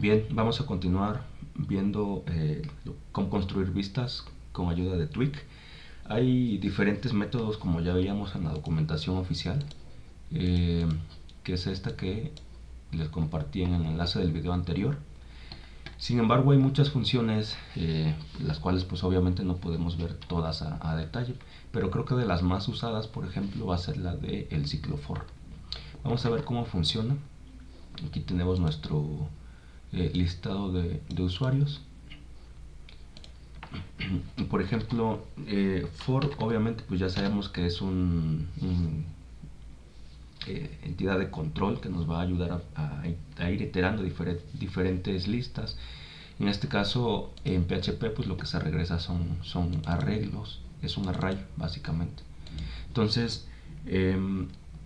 Bien, vamos a continuar viendo cómo construir vistas con ayuda de Twig. Hay diferentes métodos, como ya veíamos en la documentación oficial, eh, que es esta que les compartí en el enlace del video anterior. Sin embargo, hay muchas funciones, las cuales pues obviamente no podemos ver todas a detalle, pero creo que de las más usadas, por ejemplo, va a ser la de el ciclo for. Vamos a ver cómo funciona. Aquí tenemos nuestro listado de usuarios. Por ejemplo, for obviamente pues ya sabemos que es un entidad de control que nos va a ayudar a ir iterando diferentes listas. En este caso, en PHP, pues lo que se regresa son arreglos, es un array básicamente. Entonces,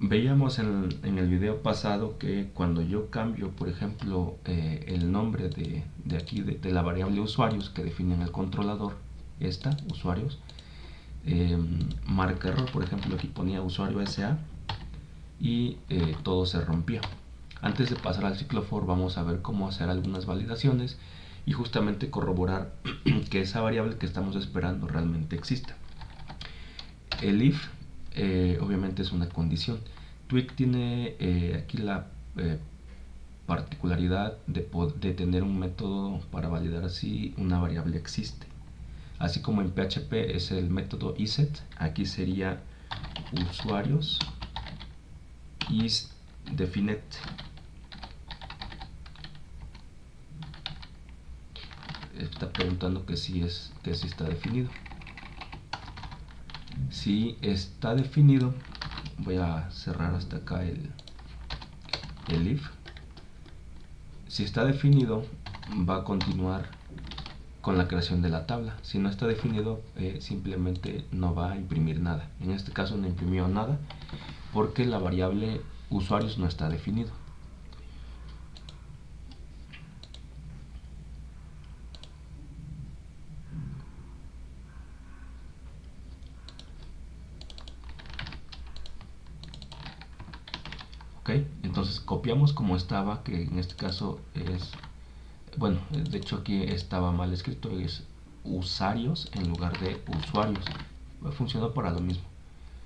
veíamos en el video pasado que cuando yo cambio, por ejemplo, el nombre de aquí, de la variable usuarios que define en el controlador, esta, usuarios, marca error. Por ejemplo, aquí ponía usuario SA y todo se rompía. Antes de pasar al ciclo for, vamos a ver cómo hacer algunas validaciones y justamente corroborar que esa variable que estamos esperando realmente exista. El if obviamente es una condición. Twig tiene aquí la particularidad de tener un método para validar si una variable existe. Así como en PHP es el método iset, aquí sería usuarios isDefined. Está preguntando que si está definido. Si está definido, voy a cerrar hasta acá el if. Si está definido, va a continuar con la creación de la tabla. Si no está definido, simplemente no va a imprimir nada. En este caso no imprimió nada porque la variable usuarios no está definido. Ok, entonces copiamos como estaba, que en este caso es, bueno, de hecho aquí estaba mal escrito, es usuarios en lugar de usuarios. Funcionó para lo mismo.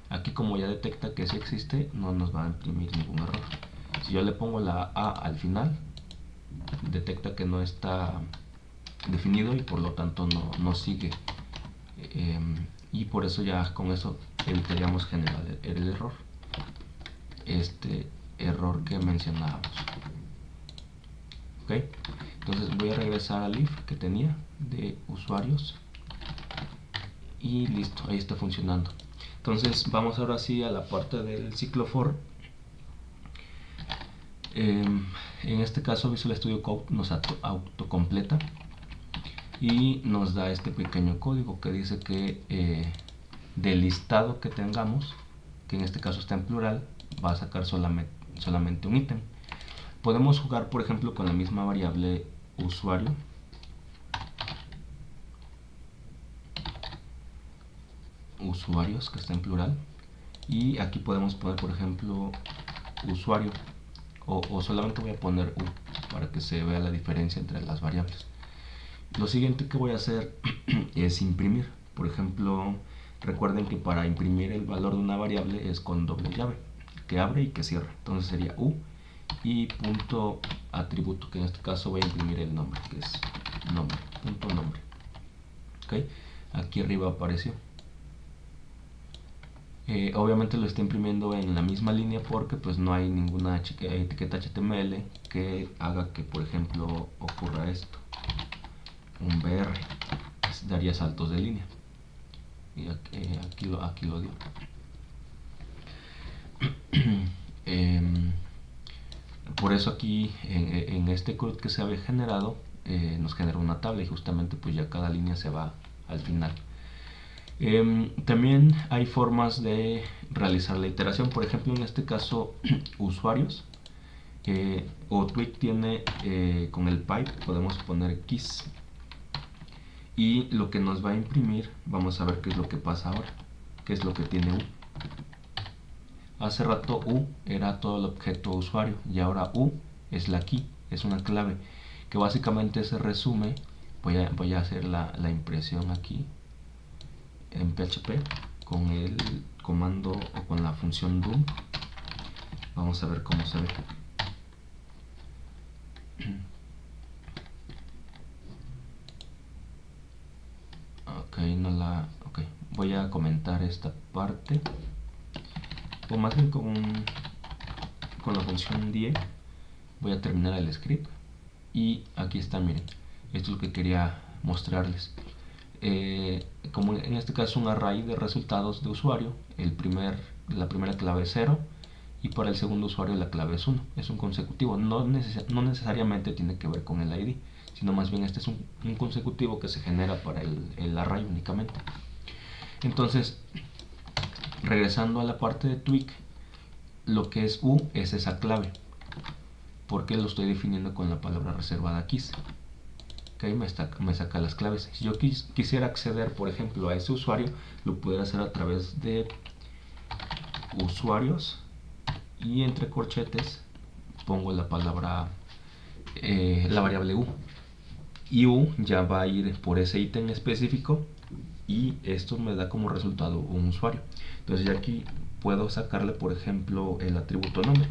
Aquí como ya detecta que sí existe, no nos va a imprimir ningún error. Si yo le pongo la A al final, detecta que no está definido y por lo tanto no sigue. Eh, y por eso ya con eso evitaríamos generar el error. Este error que mencionábamos. Ok, entonces voy a regresar al if que tenía de usuarios y listo, ahí está funcionando. Entonces vamos ahora sí a la parte del ciclo for. En este caso Visual Studio Code nos autocompleta y nos da este pequeño código que dice que del listado que tengamos, que en este caso está en plural, va a sacar solamente un ítem. Podemos jugar, por ejemplo, con la misma variable usuario. Usuarios, que está en plural. Y aquí podemos poner, por ejemplo, usuario. O solamente voy a poner U para que se vea la diferencia entre las variables. Lo siguiente que voy a hacer es imprimir. Por ejemplo, recuerden que para imprimir el valor de una variable es con doble llave, que abre y que cierra. Entonces sería U y punto atributo, que en este caso voy a imprimir el nombre, que es nombre, punto nombre. Ok, aquí arriba apareció. Obviamente lo está imprimiendo en la misma línea porque pues no hay ninguna etiqueta HTML que haga que, por ejemplo, ocurra esto. Un BR daría saltos de línea y aquí lo dio. Por eso aquí en este CRUD que se había generado nos genera una tabla y justamente pues ya cada línea se va al final. También hay formas de realizar la iteración. Por ejemplo, en este caso usuarios o Twig tiene con el pipe podemos poner keys y lo que nos va a imprimir, vamos a ver qué es lo que pasa ahora, qué es lo que tiene U. Hace rato U era todo el objeto usuario y ahora U es la key, es una clave que básicamente se resume. Voy a hacer la impresión aquí en PHP con el comando o con la función do. Vamos a ver cómo se ve. Ok, voy a comentar esta parte, o más bien con la función die. Voy a terminar el script y aquí está, miren, esto es lo que quería mostrarles. Como en este caso un array de resultados de usuario, la primera clave es 0 y para el segundo usuario la clave es 1. Es un consecutivo, no necesariamente tiene que ver con el ID, sino más bien este es un consecutivo que se genera para el array únicamente. Entonces, regresando a la parte de Twig, lo que es U es esa clave, porque lo estoy definiendo con la palabra reservada keys. Okay, me saca las claves. Si yo quisiera acceder, por ejemplo, a ese usuario, lo pudiera hacer a través de usuarios y entre corchetes pongo la palabra, la variable U. Y U ya va a ir por ese ítem específico y esto me da como resultado un usuario. Entonces ya aquí puedo sacarle, por ejemplo, el atributo nombre.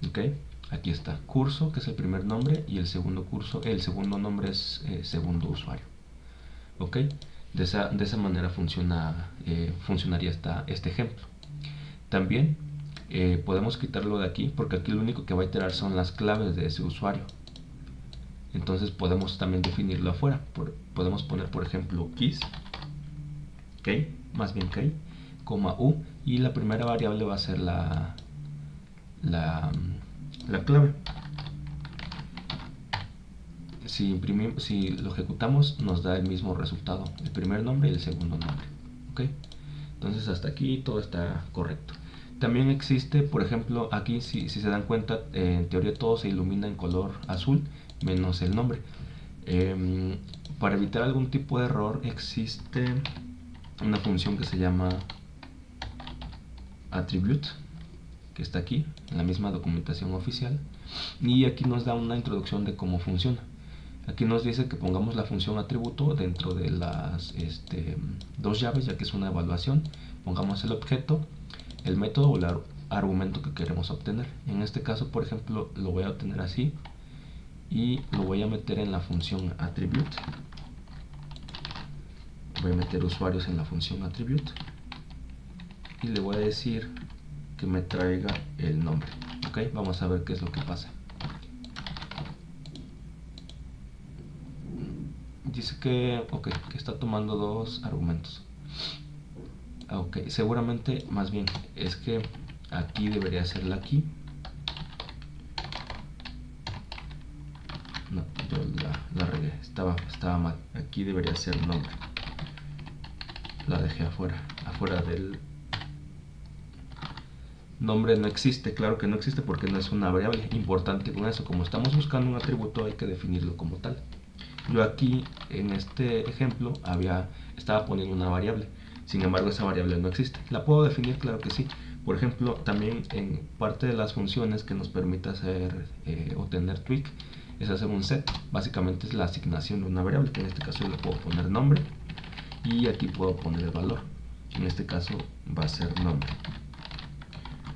Ok, aquí está curso, que es el primer nombre, y el segundo nombre es segundo usuario. Ok, de esa manera funcionaría este ejemplo. También podemos quitarlo de aquí, porque aquí lo único que va a iterar son las claves de ese usuario. Entonces podemos también definirlo afuera. Podemos poner, por ejemplo, keys, más bien key, coma u, y la primera variable va a ser la clave. Si lo ejecutamos, nos da el mismo resultado, el primer nombre y el segundo nombre. ¿Okay? Entonces hasta aquí todo está correcto. También existe, por ejemplo, aquí si se dan cuenta, en teoría todo se ilumina en color azul, menos el nombre. Para evitar algún tipo de error existe una función que se llama attribute, que está aquí en la misma documentación oficial, y aquí nos da una introducción de cómo funciona. Aquí nos dice que pongamos la función atributo dentro de las dos llaves, ya que es una evaluación. Pongamos el objeto, el método o el argumento que queremos obtener. En este caso, por ejemplo, lo voy a obtener así y lo voy a meter en la función attribute. Voy a meter usuarios en la función attribute y le voy a decir que me traiga el nombre. Ok, vamos a ver qué es lo que pasa. Dice que está tomando dos argumentos. Ok, seguramente más bien es que aquí debería ser la key. No, yo la regué, estaba mal. Aquí debería ser nombre. La dejé afuera del nombre. No existe, claro que no existe porque no es una variable. Importante con eso, como estamos buscando un atributo hay que definirlo como tal. Yo aquí en este ejemplo estaba poniendo una variable, sin embargo esa variable no existe. ¿La puedo definir? Claro que sí. Por ejemplo, también en parte de las funciones que nos permite hacer o tener Twig es hacer un set. Básicamente es la asignación de una variable, que en este caso le puedo poner nombre y aquí puedo poner el valor. En este caso va a ser nombre.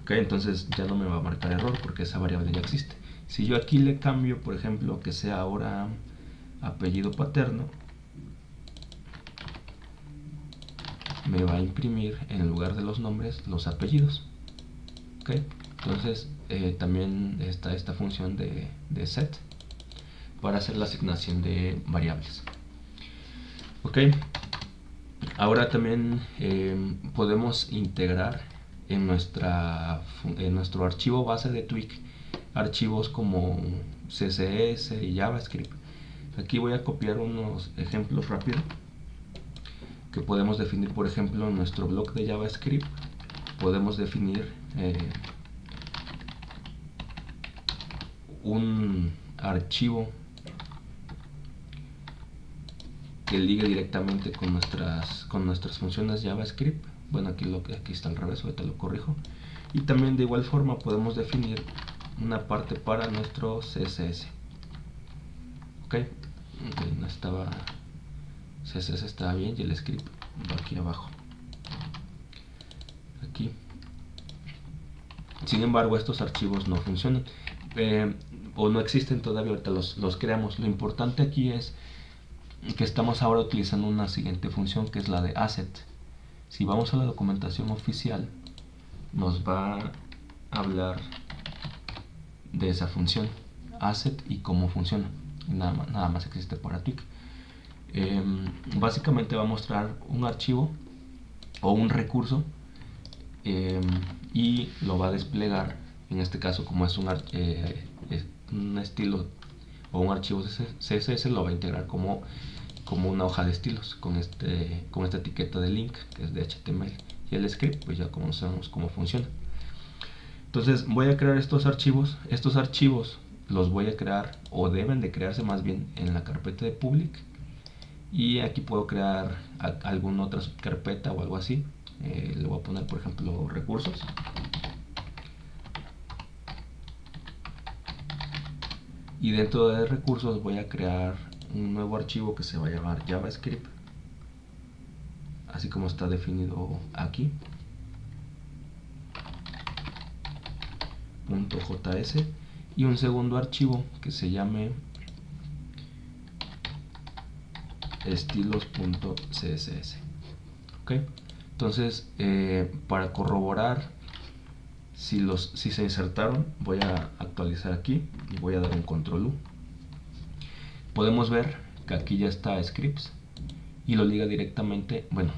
Ok, entonces ya no me va a marcar error porque esa variable ya existe. Si yo aquí le cambio, por ejemplo, que sea ahora apellido paterno, me va a imprimir en lugar de los nombres los apellidos. ¿Okay? Entonces también está esta función de set para hacer la asignación de variables. Ok, ahora también podemos integrar en nuestro archivo base de Twig archivos como CSS y JavaScript. Aquí voy a copiar unos ejemplos rápido que podemos definir. Por ejemplo, en nuestro blog de JavaScript podemos definir un archivo que ligue directamente con nuestras funciones JavaScript. Bueno, aquí está al revés, ahorita lo corrijo. Y también de igual forma podemos definir una parte para nuestro CSS. Ok, no estaba, CSS estaba bien y el script va aquí abajo, aquí. Sin embargo, estos archivos no funcionan, o no existen todavía. Ahorita los creamos. Lo importante aquí es que estamos ahora utilizando una siguiente función, que es la de asset. Si vamos a la documentación oficial, nos va a hablar de esa función asset y cómo funciona. Nada más existe para Twig. Básicamente va a mostrar un archivo o un recurso, y lo va a desplegar. En este caso, como es un estilo o un archivo CSS, lo va a integrar como una hoja de estilos con esta etiqueta de link, que es de HTML, y el script pues ya conocemos cómo funciona. Entonces voy a crear estos archivos. Estos archivos los voy a crear, o deben de crearse más bien, en la carpeta de public, y aquí puedo crear alguna otra subcarpeta o algo así. Le voy a poner, por ejemplo, recursos, y dentro de recursos voy a crear un nuevo archivo que se va a llamar JavaScript, así como está definido aquí, .js, y un segundo archivo que se llame estilos.css. ¿Ok? Entonces, para corroborar si se insertaron, voy a actualizar aquí y voy a dar un control U. Podemos ver que aquí ya está scripts y lo liga directamente. Bueno,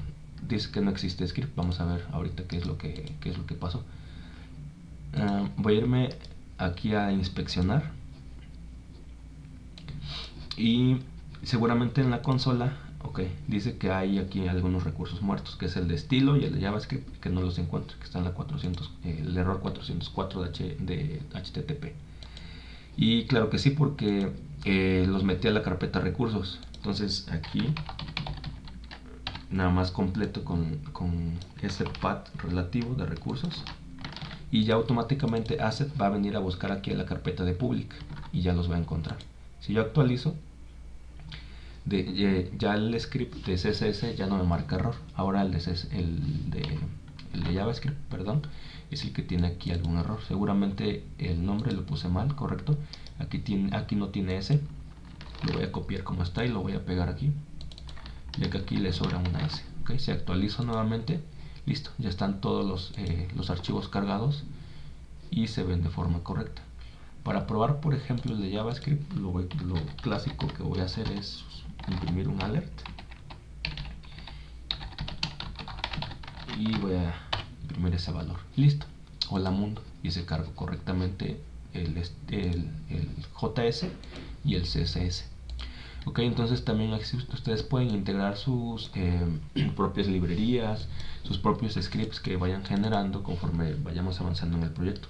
dice que no existe script. Vamos a ver ahorita qué es lo que pasó. Voy a irme aquí a inspeccionar, y seguramente en la consola, ok, dice que hay aquí algunos recursos muertos, que es el de estilo y el de JavaScript, que no los encuentro, que está en la 400, el error 404 de HTTP. Y claro que sí, porque los metí a la carpeta recursos. Entonces aquí nada más completo con ese path relativo de recursos, y ya automáticamente asset va a venir a buscar aquí a la carpeta de public y ya los va a encontrar. Si yo actualizo, ya el script de CSS ya no me marca error. Ahora el de JavaScript, perdón, es el que tiene aquí algún error. Seguramente el nombre lo puse mal, correcto. Aquí no tiene S. Lo voy a copiar como está y lo voy a pegar aquí, ya que aquí le sobra una S. ¿Okay? Si actualizo nuevamente, listo, ya están todos los archivos cargados y se ven de forma correcta. Para probar, por ejemplo, el de JavaScript, lo clásico que voy a hacer es imprimir un alert, y voy a imprimir ese valor. Listo. Hola mundo. Y se cargó correctamente el JS y el CSS. Ok, entonces también ustedes pueden integrar sus propias librerías, sus propios scripts que vayan generando conforme vayamos avanzando en el proyecto.